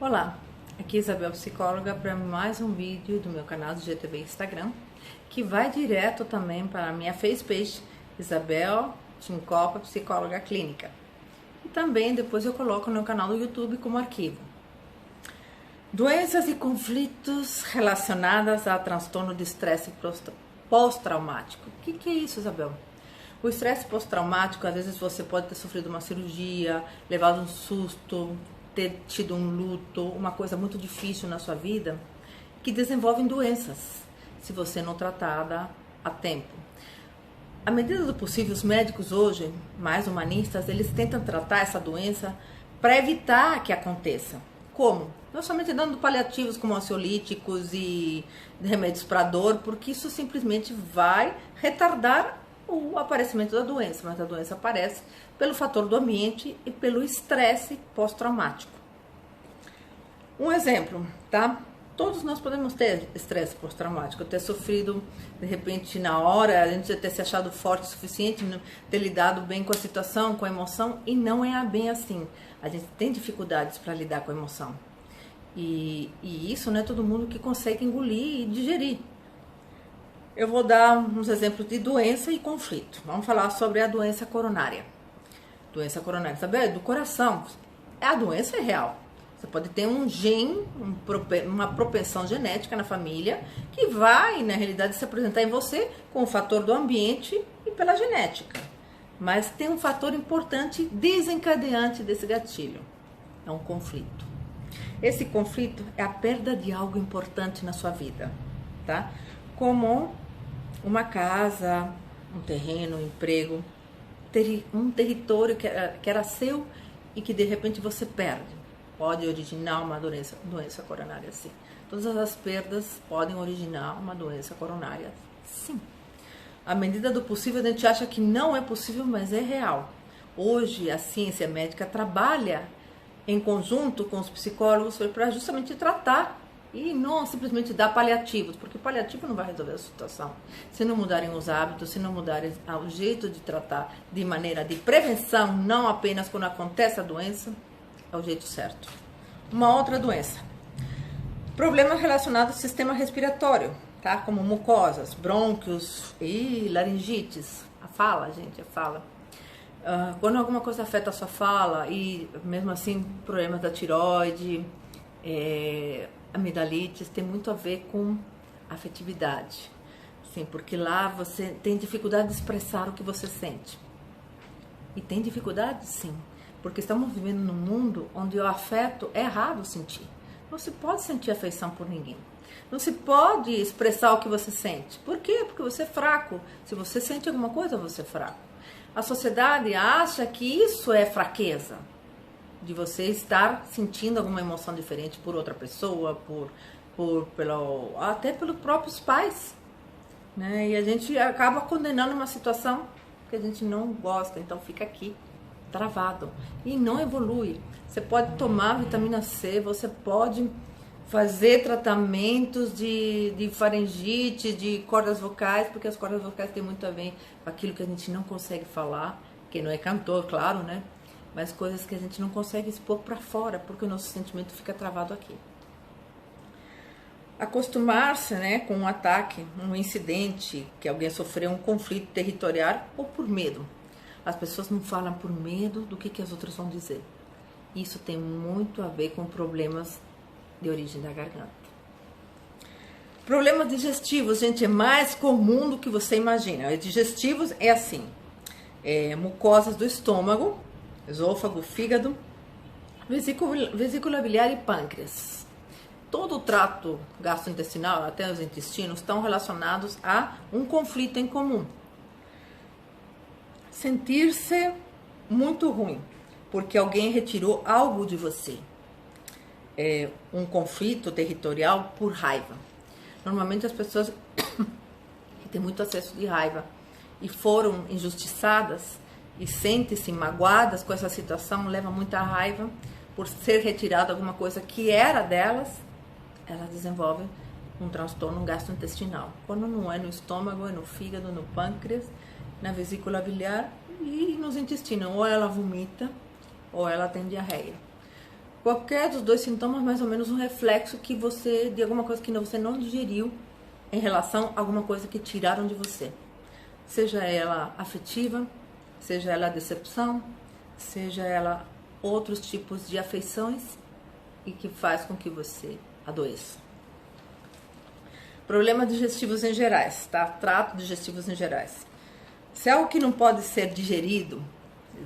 Olá, aqui é Isabel Psicóloga para mais um vídeo do meu canal do GTV Instagram, que vai direto também para a minha fanpage Isabel Tincopa Psicóloga Clínica. E também depois eu coloco no canal do YouTube como arquivo. Doenças e conflitos relacionadas a transtorno de estresse pós-traumático. O que é isso, Isabel? O estresse pós-traumático, às vezes você pode ter sofrido uma cirurgia, levado um susto, ter tido um luto, uma coisa muito difícil na sua vida, que desenvolvem doenças, se você não tratada a tempo. À medida do possível, os médicos hoje, mais humanistas, eles tentam tratar essa doença para evitar que aconteça. Como? Não somente dando paliativos como ansiolíticos e remédios para dor, porque isso simplesmente vai retardar o aparecimento da doença, mas a doença aparece pelo fator do ambiente e pelo estresse pós-traumático. Um exemplo, tá? Todos nós podemos ter estresse pós-traumático, ter sofrido, de repente, na hora, a gente ter se achado forte o suficiente, ter lidado bem com a situação, com a emoção, e não é bem assim. A gente tem dificuldades para lidar com a emoção. E isso não é todo mundo que consegue engolir e digerir. Eu vou dar uns exemplos de doença e conflito. Vamos falar sobre a doença coronária. Doença coronária, sabe? Do coração. A doença é real. Você pode ter um gene, uma propensão genética na família que vai, na realidade, se apresentar em você com o fator do ambiente e pela genética. Mas tem um fator importante desencadeante desse gatilho. É um conflito. Esse conflito é a perda de algo importante na sua vida, tá? Como uma casa, um terreno, um emprego, um território que era seu e que de repente você perde. Pode originar uma doença coronária, sim. Todas as perdas podem originar uma doença coronária, sim. À medida do possível, a gente acha que não é possível, mas é real. Hoje, a ciência médica trabalha em conjunto com os psicólogos para justamente tratar e não simplesmente dar paliativos, porque paliativo não vai resolver a situação. Se não mudarem os hábitos, se não mudarem o jeito de tratar de maneira de prevenção, não apenas quando acontece a doença, é o jeito certo. Uma outra doença. Problemas relacionados ao sistema respiratório, tá? Como mucosas, brônquios e laringites. A fala, gente, a fala. Quando alguma coisa afeta a sua fala e mesmo assim problemas da tireoide, amidalites, tem muito a ver com afetividade. Sim, porque lá você tem dificuldade de expressar o que você sente. E tem dificuldade, sim. Porque estamos vivendo num mundo onde o afeto é errado sentir. Não se pode sentir afeição por ninguém. Não se pode expressar o que você sente. Por quê? Porque você é fraco. Se você sente alguma coisa, você é fraco. A sociedade acha que isso é fraqueza. De você estar sentindo alguma emoção diferente por outra pessoa, até pelos próprios pais. Né? E a gente acaba condenando uma situação que a gente não gosta. Então fica aqui, travado, e não evolui. Você pode tomar vitamina C, você pode fazer tratamentos de faringite, de cordas vocais, porque as cordas vocais têm muito a ver com aquilo que a gente não consegue falar, que não é cantor, claro, né? Mas coisas que a gente não consegue expor para fora, porque o nosso sentimento fica travado aqui. Acostumar-se, né, com um ataque, um incidente, que alguém sofreu um conflito territorial ou por medo. As pessoas não falam por medo do que as outras vão dizer. Isso tem muito a ver com problemas de origem da garganta. Problemas digestivos, gente, é mais comum do que você imagina. Digestivos é assim, mucosas do estômago, esôfago, fígado, vesícula biliar e pâncreas. Todo o trato gastrointestinal, até os intestinos, estão relacionados a um conflito em comum. Sentir-se muito ruim, porque alguém retirou algo de você. Um conflito territorial por raiva. Normalmente as pessoas que têm muito acesso de raiva e foram injustiçadas e sentem-se magoadas com essa situação, levam muita raiva por ser retirada alguma coisa que era delas, elas desenvolvem um transtorno gastrointestinal. Quando não é no estômago, é no fígado, no pâncreas, na vesícula biliar e nos intestinos. Ou ela vomita ou ela tem diarreia. Qualquer dos dois sintomas, mais ou menos um reflexo que você, de alguma coisa que você não digeriu em relação a alguma coisa que tiraram de você. Seja ela afetiva, seja ela decepção, seja ela outros tipos de afeições e que faz com que você adoeça. Problemas digestivos em gerais, tá? Trato digestivos em gerais. Se é algo que não pode ser digerido,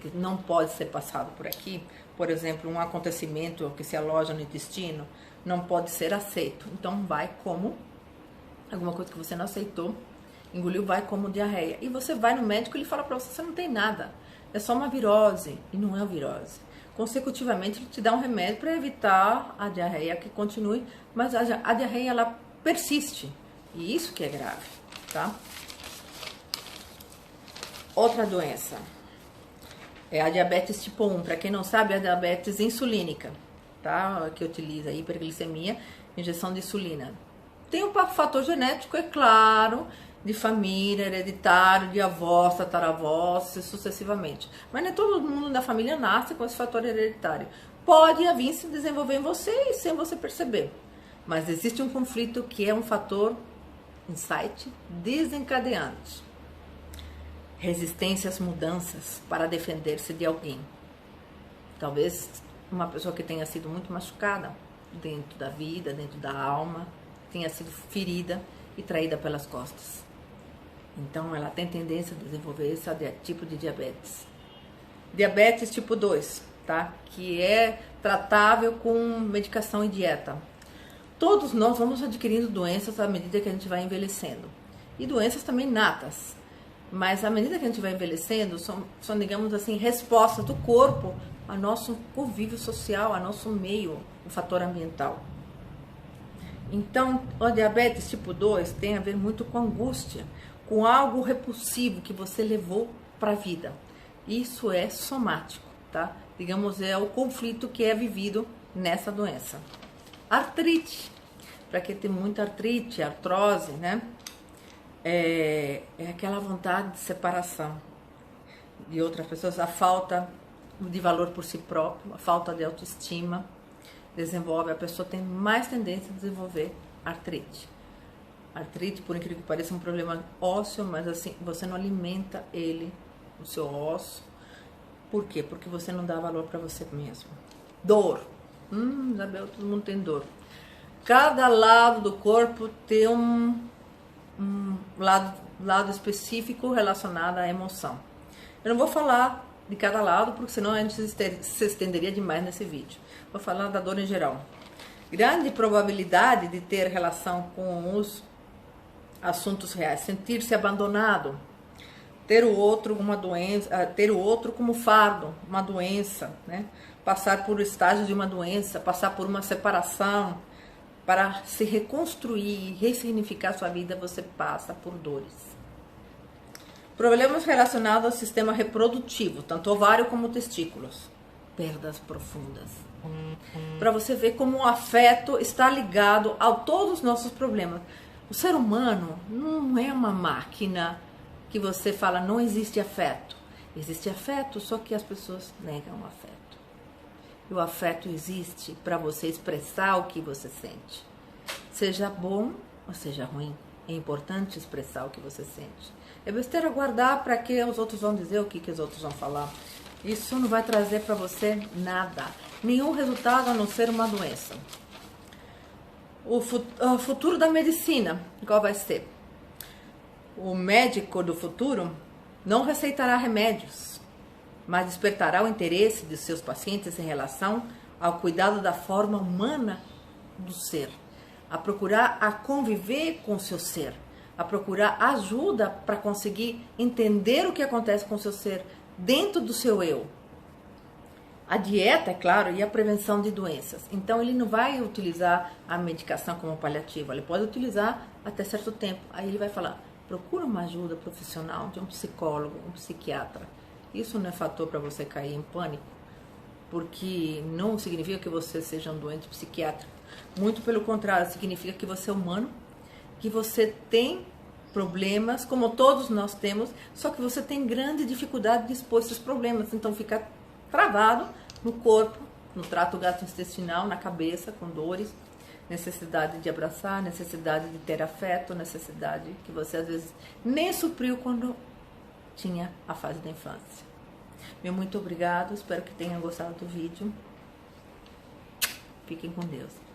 que não pode ser passado por aqui, por exemplo, um acontecimento que se aloja no intestino, não pode ser aceito. Então vai como alguma coisa que você não aceitou, engoliu, vai como diarreia. E você vai no médico e ele fala pra você não tem nada, é só uma virose. E não é uma virose. Consecutivamente ele te dá um remédio para evitar a diarreia que continue, mas a diarreia ela persiste. E isso que é grave, tá? Outra doença é a diabetes tipo 1. Para quem não sabe, é a diabetes insulínica, tá? Que utiliza hiperglicemia, injeção de insulina. Tem um fator genético, é claro, de família, hereditário, de avós, tataravós, sucessivamente. Mas nem todo mundo da família nasce com esse fator hereditário. Pode vir se desenvolver em você e sem você perceber. Mas existe um conflito que é um fator insight desencadeante. Resistência às mudanças para defender-se de alguém. Talvez uma pessoa que tenha sido muito machucada dentro da vida, dentro da alma, tenha sido ferida e traída pelas costas. Então ela tem tendência a desenvolver esse tipo de diabetes. Diabetes tipo 2, tá? Que é tratável com medicação e dieta. Todos nós vamos adquirindo doenças à medida que a gente vai envelhecendo. E doenças também natas. Mas à medida que a gente vai envelhecendo, são, digamos assim, respostas do corpo ao nosso convívio social, ao nosso meio, o fator ambiental. Então, o diabetes tipo 2 tem a ver muito com angústia, com algo repulsivo que você levou para a vida. Isso é somático, tá? Digamos, é o conflito que é vivido nessa doença. Artrite, para quem tem muita artrite, artrose, né? É aquela vontade de separação de outras pessoas, a falta de valor por si próprio, a falta de autoestima, a pessoa tem mais tendência a desenvolver artrite. Artrite, por incrível que pareça, é um problema ósseo, mas assim, você não alimenta ele, o seu osso. Por quê? Porque você não dá valor para você mesmo. Dor. Isabel, todo mundo tem dor. Cada lado do corpo tem um lado específico relacionado à emoção. Eu não vou falar de cada lado, porque senão a gente se estenderia demais nesse vídeo. Vou falar da dor em geral. Grande probabilidade de ter relação com os assuntos reais. Sentir-se abandonado, ter o outro uma doença, ter o outro como fardo, uma doença, né? Passar por estágios de uma doença, passar por uma separação. Para se reconstruir e ressignificar sua vida, você passa por dores. Problemas relacionados ao sistema reprodutivo, tanto ovário como testículos. Perdas profundas. Para você ver como o afeto está ligado a todos os nossos problemas. O ser humano não é uma máquina que você fala, não existe afeto. Existe afeto, só que as pessoas negam o afeto. E o afeto existe para você expressar o que você sente. Seja bom ou seja ruim, é importante expressar o que você sente. É besteira guardar para que os outros vão dizer, o que os outros vão falar. Isso não vai trazer para você nada. Nenhum resultado a não ser uma doença. O futuro da medicina, qual vai ser? O médico do futuro não receitará remédios, mas despertará o interesse de seus pacientes em relação ao cuidado da forma humana do ser, a procurar a conviver com o seu ser, a procurar ajuda para conseguir entender o que acontece com o seu ser dentro do seu eu. A dieta, é claro, e a prevenção de doenças. Então ele não vai utilizar a medicação como paliativo, ele pode utilizar até certo tempo. Aí ele vai falar, procura uma ajuda profissional de um psicólogo, um psiquiatra. Isso não é fator para você cair em pânico, porque não significa que você seja um doente psiquiátrico. Muito pelo contrário, significa que você é humano, que você tem problemas, como todos nós temos, só que você tem grande dificuldade de expor esses problemas. Então fica travado no corpo no trato gastrointestinal, na cabeça, com dores, necessidade de abraçar, necessidade de ter afeto, necessidade que você às vezes nem supriu quando tinha a fase da infância. Meu muito obrigado, espero que tenham gostado do vídeo. Fiquem com Deus.